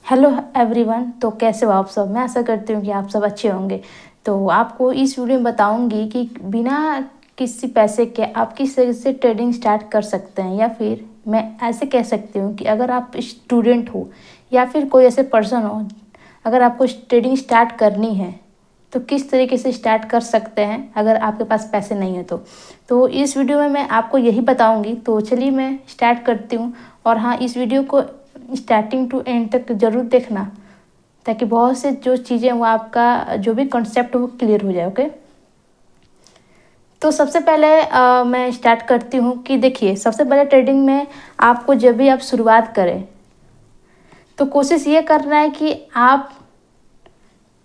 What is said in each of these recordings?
Hello everyone. तो कैसे हो आप सब? मैं आशा करती हूँ कि आप सब अच्छे होंगे। तो आपको इस वीडियो में बताऊंगी कि बिना किसी पैसे के आप किस तरीके से ट्रेडिंग स्टार्ट कर सकते हैं, या फिर मैं ऐसे कह सकती हूँ कि अगर आप स्टूडेंट हो या फिर कोई ऐसे पर्सन हो, अगर आपको ट्रेडिंग स्टार्ट करनी है तो किस तरीके से स्टार्ट कर सकते हैं अगर आपके पास पैसे नहीं है तो इस वीडियो में मैं आपको यही बताऊंगी। तो चलिए मैं स्टार्ट करती हूँ। और हाँ, इस वीडियो को स्टार्टिंग टू एंड तक ज़रूर देखना, ताकि बहुत से जो चीज़ें वो आपका जो भी कॉन्सेप्ट वो क्लियर हो जाए। ओके, तो सबसे पहले मैं स्टार्ट करती हूँ कि देखिए, सबसे पहले ट्रेडिंग में आपको जब भी आप शुरुआत करें तो कोशिश ये करना है कि आप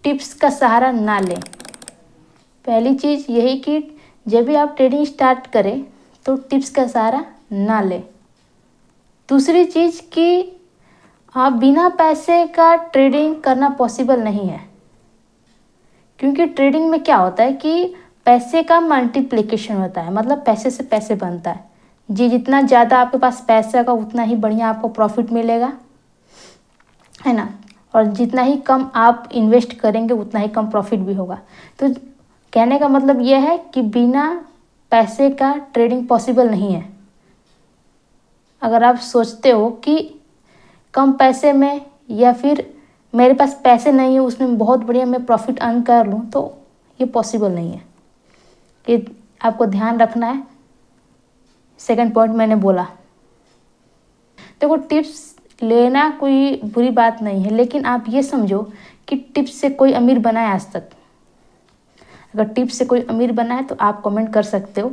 टिप्स का सहारा ना लें। पहली चीज़ यही कि जब भी आप ट्रेडिंग स्टार्ट करें तो टिप्स का सहारा ना लें। दूसरी चीज़ कि आप बिना पैसे का ट्रेडिंग करना पॉसिबल नहीं है, क्योंकि ट्रेडिंग में क्या होता है कि पैसे का मल्टीप्लिकेशन होता है, मतलब पैसे से पैसे बनता है जी। जितना ज़्यादा आपके पास पैसा का उतना ही बढ़िया आपको प्रॉफिट मिलेगा, है ना। और जितना ही कम आप इन्वेस्ट करेंगे उतना ही कम प्रॉफिट भी होगा। तो कहने का मतलब यह है कि बिना पैसे का ट्रेडिंग पॉसिबल नहीं है। अगर आप सोचते हो कि कम पैसे में या फिर मेरे पास पैसे नहीं है उसमें बहुत बढ़िया मैं प्रॉफिट अर्न कर लूँ, तो ये पॉसिबल नहीं है। ये आपको ध्यान रखना है। सेकंड पॉइंट मैंने बोला, देखो टिप्स लेना कोई बुरी बात नहीं है, लेकिन आप ये समझो कि टिप्स से कोई अमीर बना है आज तक? अगर टिप्स से कोई अमीर बना है तो आप कमेंट कर सकते हो।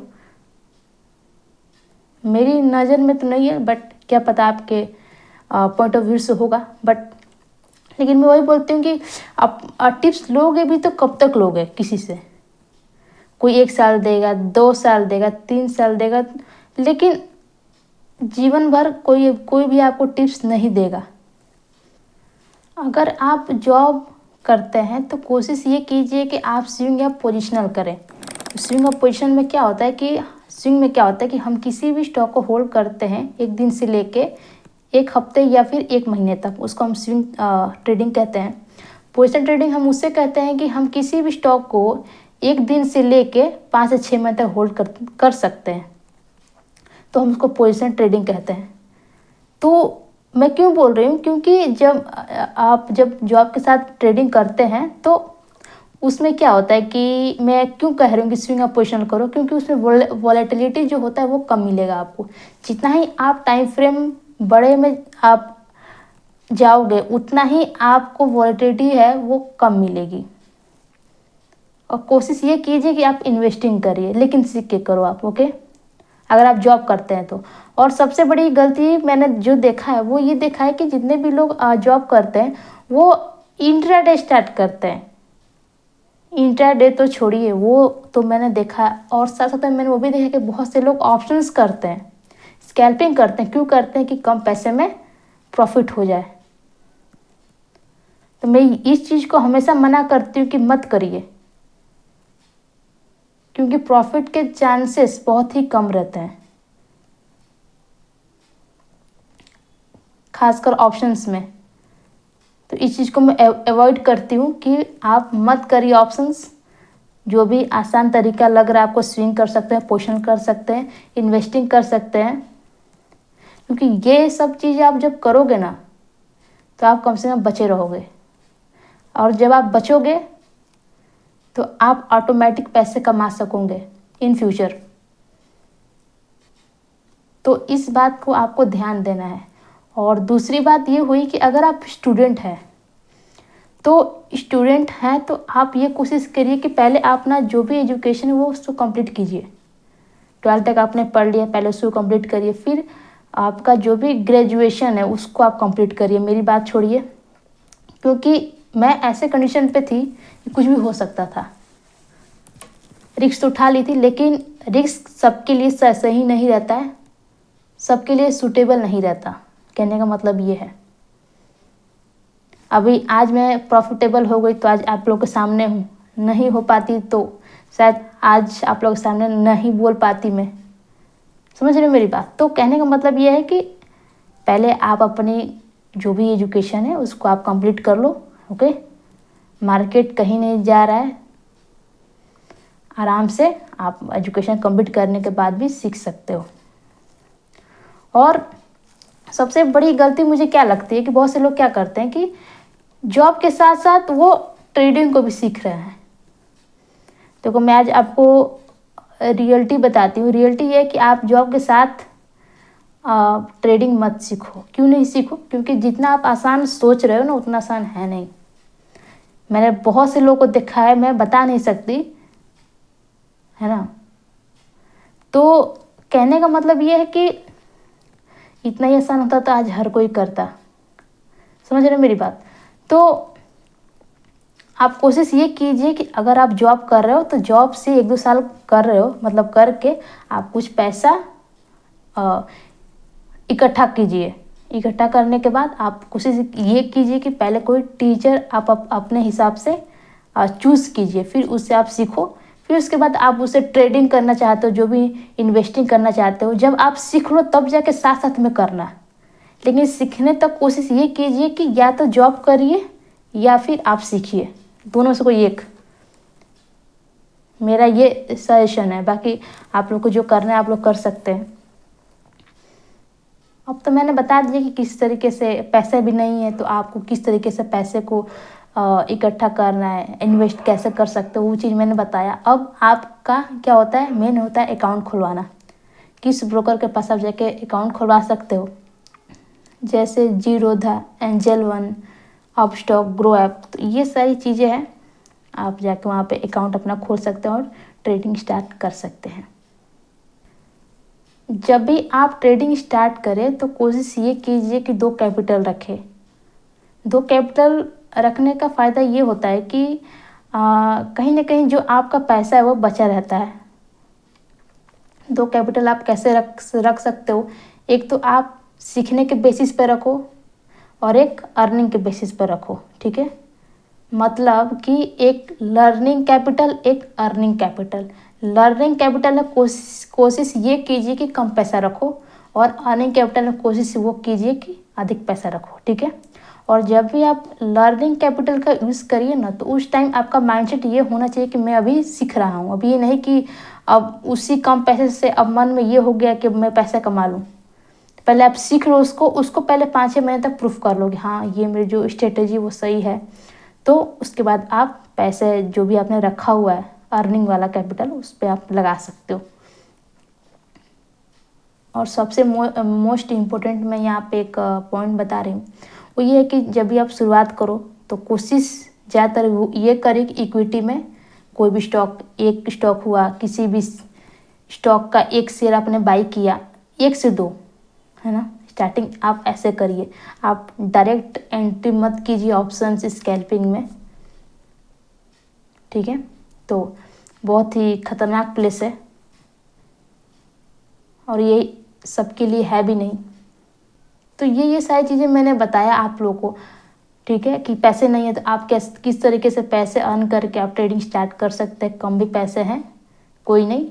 मेरी नज़र में तो नहीं है, बट क्या पता आपके पॉइंट ऑफ व्यू से होगा। बट लेकिन मैं वही बोलती हूँ कि आप टिप्स लोगे भी तो कब तक लोगे किसी से? कोई 1 साल देगा, 2 साल देगा, 3 साल देगा, लेकिन जीवन भर कोई कोई भी आपको टिप्स नहीं देगा। अगर आप जॉब करते हैं तो कोशिश ये कीजिए कि आप स्विंग या पोजिशनल करें। तो स्विंग और पोजिशन में क्या होता है कि स्विंग में क्या होता है कि हम किसी भी स्टॉक को होल्ड करते हैं 1 दिन से लेके 1 हफ्ते या फिर 1 महीने तक, उसको हम स्विंग ट्रेडिंग कहते हैं। पोजिशन ट्रेडिंग हम उससे कहते हैं कि हम किसी भी स्टॉक को 1 दिन से लेके 5 से 6 महीने तक होल्ड कर सकते हैं, तो हम उसको पोजिशन ट्रेडिंग कहते हैं। तो मैं क्यों बोल रही हूँ, क्योंकि जब जॉब के साथ ट्रेडिंग करते हैं तो उसमें क्या होता है कि मैं क्यों कह रही हूँ कि स्विंग अप पोजिशन करो, क्योंकि उसमें वॉलेटिलिटी जो होता है वो कम मिलेगा आपको। जितना ही आप टाइम फ्रेम बड़े में आप जाओगे उतना ही आपको वॉलेटिलिटी है वो कम मिलेगी। और कोशिश ये कीजिए कि आप इन्वेस्टिंग करिए, लेकिन सीख के करो आप। ओके, अगर आप जॉब करते हैं तो। और सबसे बड़ी गलती मैंने जो देखा है वो ये देखा है कि जितने भी लोग जॉब करते हैं वो इंट्राडे स्टार्ट करते हैं। इंट्राडे तो छोड़िए, वो तो मैंने देखा है। और साथ साथ में मैंने वो भी देखा कि बहुत से लोग ऑप्शंस करते हैं, स्कैल्पिंग करते हैं। क्यों करते हैं? कि कम पैसे में प्रॉफिट हो जाए। तो मैं इस चीज़ को हमेशा मना करती हूँ कि मत करिए, क्योंकि प्रॉफिट के चांसेस बहुत ही कम रहते हैं, खासकर ऑप्शंस में। तो इस चीज़ को मैं अवॉइड करती हूँ कि आप मत करिए ऑप्शंस। जो भी आसान तरीका लग रहा है आपको, स्विंग कर सकते हैं, पोजिशन कर सकते हैं, इन्वेस्टिंग कर सकते हैं, क्योंकि ये सब चीज़ें आप जब करोगे ना तो आप कम से कम बचे रहोगे। और जब आप बचोगे तो आप ऑटोमेटिक पैसे कमा सकोगे इन फ्यूचर। तो इस बात को आपको ध्यान देना है। और दूसरी बात ये हुई कि अगर आप स्टूडेंट हैं तो आप ये कोशिश करिए कि पहले आप ना जो भी एजुकेशन है वो उसको कंप्लीट कीजिए। 12th तक आपने पढ़ लिया, पहले उसको कंप्लीट करिए, फिर आपका जो भी ग्रेजुएशन है उसको आप कंप्लीट करिए। मेरी बात छोड़िए, क्योंकि मैं ऐसे कंडीशन पे थी कि कुछ भी हो सकता था। रिस्क तो उठा ली थी, लेकिन रिस्क सबके लिए सही नहीं रहता है, सबके लिए सूटेबल नहीं रहता। कहने का मतलब ये है। अभी आज मैं प्रॉफिटेबल हो गई तो आज आप लोग के सामने हूँ, नहीं हो पाती तो शायद आज आप लोग के सामने नहीं बोल पाती मैं। समझ रहे हो मेरी बात? तो कहने का मतलब ये है कि पहले आप अपनी जो भी एजुकेशन है उसको आप कंप्लीट कर लो। ओके, मार्केट कहीं नहीं जा रहा है, आराम से आप एजुकेशन कंप्लीट करने के बाद भी सीख सकते हो। और सबसे बड़ी गलती मुझे क्या लगती है कि बहुत से लोग क्या करते हैं कि जॉब के साथ साथ वो ट्रेडिंग को भी सीख रहे हैं। देखो, मैं आज आपको रियलिटी बताती हूँ। रियलिटी ये है कि आप जॉब के साथ ट्रेडिंग मत सीखो। क्यों नहीं सीखो? क्योंकि जितना आप आसान सोच रहे हो ना, उतना आसान है नहीं। मैंने बहुत से लोगों को देखा है, मैं बता नहीं सकती, है ना। तो कहने का मतलब ये है कि इतना ही आसान होता तो आज हर कोई करता। समझ रहे हो मेरी बात? तो आप कोशिश ये कीजिए कि अगर आप जॉब कर रहे हो तो जॉब से 1-2 साल कर रहे हो, मतलब करके आप कुछ पैसा इकट्ठा कीजिए। इकट्ठा करने के बाद आप कोशिश ये कीजिए कि पहले कोई टीचर आप अपने हिसाब से चूज़ कीजिए, फिर उससे आप सीखो। फिर उसके बाद आप उसे ट्रेडिंग करना चाहते हो, जो भी इन्वेस्टिंग करना चाहते हो, जब आप सीख लो तब जाके साथ साथ में करना। लेकिन सीखने तक कोशिश ये कीजिए कि या तो जॉब करिए या फिर आप सीखिए, दोनों से कोई एक। मेरा ये सजेशन है। बाकी आप लोग को जो करना है आप लोग कर सकते हैं। अब तो मैंने बता दिया कि किस तरीके से, पैसे भी नहीं है तो आपको किस तरीके से पैसे को इकट्ठा करना है, इन्वेस्ट कैसे कर सकते हो, वो चीज़ मैंने बताया। अब आपका क्या होता है, मेन होता है अकाउंट खुलवाना। किस ब्रोकर के पास आप जाके अकाउंट खुलवा सकते हो, जैसे Zerodha, angel one, Upstox, grow app, तो ये सारी चीज़ें हैं। आप जाके वहाँ पे अकाउंट अपना खोल सकते हैं और ट्रेडिंग स्टार्ट कर सकते हैं। जब भी आप ट्रेडिंग स्टार्ट करें तो कोशिश ये कीजिए कि 2 कैपिटल रखें। 2 कैपिटल रखने का फ़ायदा ये होता है कि कहीं ना कहीं जो आपका पैसा है वो बचा रहता है। 2 कैपिटल आप कैसे रख सकते हो, एक तो आप सीखने के बेसिस पे रखो और एक अर्निंग के बेसिस पर रखो। ठीक है, मतलब कि एक लर्निंग कैपिटल, एक अर्निंग कैपिटल। लर्निंग कैपिटल में कोशिश ये कीजिए कि कम पैसा रखो, और अर्निंग कैपिटल में कोशिश वो कीजिए कि अधिक पैसा रखो। ठीक है, और जब भी आप लर्निंग कैपिटल का यूज़ करिए ना, तो उस टाइम आपका माइंडसेट ये होना चाहिए कि मैं अभी सीख रहा हूँ। अभी ये नहीं कि अब उसी कम पैसे से अब मन में ये हो गया कि मैं पैसा कमा लूँ। पहले आप सीख लो उसको पहले 5-6 महीने तक प्रूफ कर लो कि हाँ, ये मेरी जो स्ट्रेटेजी वो सही है। तो उसके बाद आप पैसे जो भी आपने रखा हुआ है अर्निंग वाला कैपिटल, उस पर आप लगा सकते हो। और सबसे मोस्ट इम्पोर्टेंट मैं यहाँ पे एक पॉइंट बता रही हूँ, वो ये है कि जब भी आप शुरुआत करो तो कोशिश ज़्यादातर ये करें कि इक्विटी में कोई भी स्टॉक, एक स्टॉक हुआ, किसी भी स्टॉक का एक शेयर आपने बाई किया, 1 से 2, है ना। स्टार्टिंग आप ऐसे करिए, आप डायरेक्ट एंट्री मत कीजिए ऑप्शंस स्कैल्पिंग में। ठीक है, तो बहुत ही खतरनाक प्लेस है और ये सबके लिए है भी नहीं। तो ये सारी चीज़ें मैंने बताया आप लोगों को। ठीक है, कि पैसे नहीं है तो आप किस तरीके से पैसे अर्न करके आप ट्रेडिंग स्टार्ट कर सकते हैं। कम भी पैसे हैं, कोई नहीं,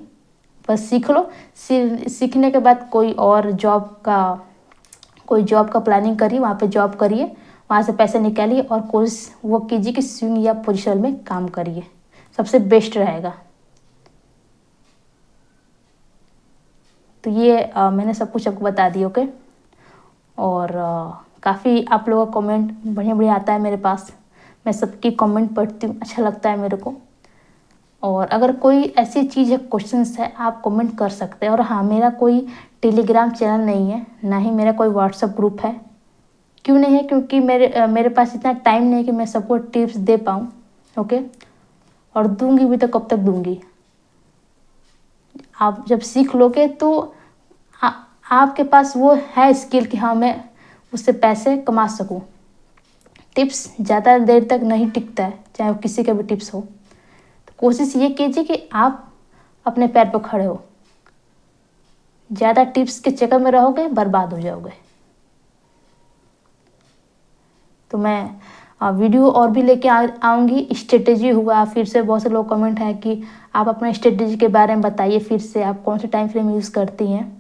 बस सीख लो। सीखने के बाद कोई जॉब का प्लानिंग करिए, वहाँ पे जॉब करिए, वहाँ से पैसे निकालिए और कोशिश वो कीजिए कि स्विंग या पोजिशन में काम करिए, सबसे बेस्ट रहेगा। तो ये मैंने सब कुछ आपको बता दिया। ओके, और काफ़ी आप लोगों का कमेंट बढ़िया बढ़िया आता है मेरे पास, मैं सबकी कमेंट पढ़ती हूँ, अच्छा लगता है मेरे को। और अगर कोई ऐसी चीज़ है, क्वेश्चंस है, आप कमेंट कर सकते हैं। और हाँ, मेरा कोई टेलीग्राम चैनल नहीं है, ना ही मेरा कोई व्हाट्सएप ग्रुप है। क्यों नहीं है? क्योंकि मेरे पास इतना टाइम नहीं है कि मैं सबको टिप्स दे पाऊँ। ओके, और दूंगी भी तो कब तक दूंगी। आप जब सीख लोगे तो आपके पास वो है स्किल कि हाँ, मैं उससे पैसे कमा सकूँ। टिप्स ज़्यादा देर तक नहीं टिकता है, चाहे वो किसी का भी टिप्स हो। तो कोशिश ये कीजिए कि आप अपने पैर पर खड़े हो। ज़्यादा टिप्स के चक्कर में रहोगे, बर्बाद हो जाओगे। तो मैं वीडियो और भी लेके आऊँगी। स्ट्रेटेजी हुआ, फिर से बहुत से लोग कमेंट है कि आप अपने स्ट्रेटेजी के बारे में बताइए, फिर से आप कौन से टाइम फ्रेम यूज़ करती हैं।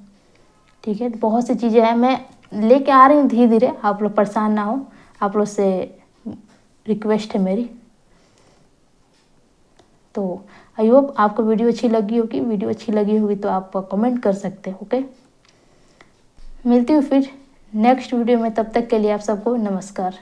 ठीक है, बहुत सी चीज़ें हैं, मैं लेके आ रही हूँ धीरे धीरे, आप लोग परेशान ना हो, आप लोग से रिक्वेस्ट है मेरी। तो आई होप आपको वीडियो अच्छी लगी होगी। वीडियो अच्छी लगी होगी तो आप कमेंट कर सकते हो। ओके, मिलती हूँ फिर नेक्स्ट वीडियो में, तब तक के लिए आप सबको नमस्कार।